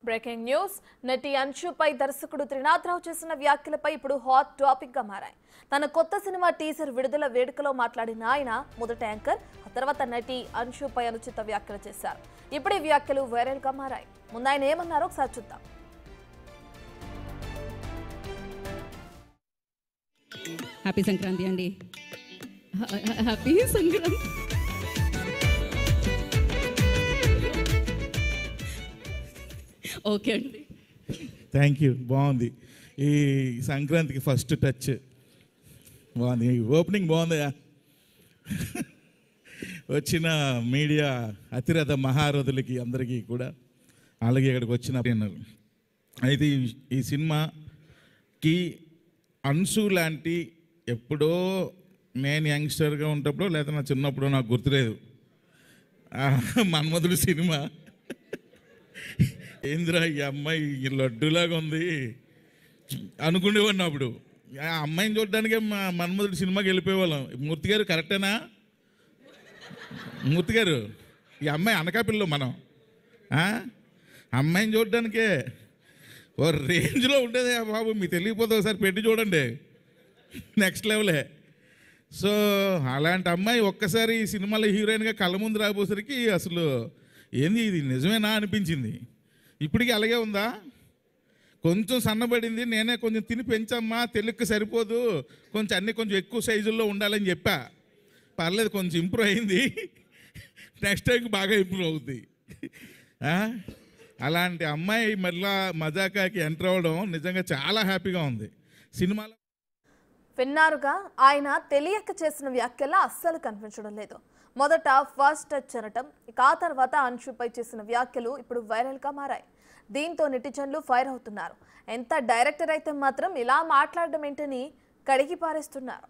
Breaking news నటి అంశుపై దర్శకుడు త్రినాథరావు చేసిన వ్యాఖ్యలపై ఇప్పుడు హాట్ టాపిక్ గా మారాయి. తన కొత్త సినిమా టీజర్ విడుదల వేడుకలో మాట్లాడిన ఆయన మొదట యాంకర్, ఆ తర్వాత నటి అంశుపై అనుచిత వ్యాఖ్యలు చేశారు. ఇప్పుడు ఈ వ్యాఖ్యలు వైరల్ గా మారాయి. ముందు ఆయన ఏమన్నారో ఒకసారి చూద్దాం. హ్యాపీ సంక్రాంతి అండి. హ్యాపీ సంక్రాంతి. ఓకే అండి, థ్యాంక్ యూ. బాగుంది. ఈ సంక్రాంతికి ఫస్ట్ టచ్ బాగుంది. ఓపెనింగ్ బాగుందయా. వచ్చిన మీడియా అతిరథ మహారథులకి అందరికీ కూడా, అలాగే ఇక్కడికి వచ్చిన అయితే ఈ సినిమాకి అన్సు లాంటి ఎప్పుడో నేను యంగ్స్టర్గా ఉన్నప్పుడు లేదా నా చిన్నప్పుడు నాకు గుర్తులేదు, మన్మధుడు సినిమా ఏంద్రా ఈ అమ్మాయి లడ్డులాగా ఉంది అనుకునేవాడిని. అప్పుడు ఆ అమ్మాయిని చూడడానికే మన్మధుడు సినిమాకి వెళ్ళిపోయేవాళ్ళం. మూర్తి గారు కరెక్టేనా? మూర్తి గారు, ఈ అమ్మాయి అనకాపిల్లో మనం అమ్మాయిని చూడడానికే ఓ రేంజ్లో ఉండేది బాబు. మీకు తెలియకపోతే ఒకసారి పెట్టి చూడండి, నెక్స్ట్ లెవెలే. సో అలాంటి అమ్మాయి ఒక్కసారి ఈ సినిమాలో హీరోయిన్గా కళ్ళ ముందు రాబోసరికి అసలు ఏంది ఇది నిజమేనా అనిపించింది. ఇప్పటికీ అలాగే ఉందా? కొంచెం సన్నబడింది, నేనే కొంచెం తిని పెంచమ్మా, తెలుగుకి సరిపోదు, కొంచెం అన్నీ కొంచెం ఎక్కువ సైజుల్లో ఉండాలని చెప్పా. పర్లేదు, కొంచెం ఇంప్రూవ్ అయింది. నెక్స్ట్ టైంకి బాగా ఇంప్రూవ్ అవుద్ది. అలాంటి అమ్మాయి మళ్ళా మజాకాకి ఎంటర్ అవ్వడం నిజంగా చాలా హ్యాపీగా ఉంది. సినిమాలో విన్నారుగా, ఆయన తెలియక చేసిన వ్యాఖ్యలు అస్సలు కనిపించడం లేదు. మొదట ఫస్ట్ టచ్ అనటం, ఇక ఆ తర్వాత అంశుపై చేసిన వ్యాఖ్యలు ఇప్పుడు వైరల్గా మారాయి. దీంతో నెటిజన్లు ఫైర్ అవుతున్నారు. ఎంత డైరెక్టర్ అయితే మాత్రం ఇలా మాట్లాడడం ఏంటని కడిగి పారేస్తున్నారు.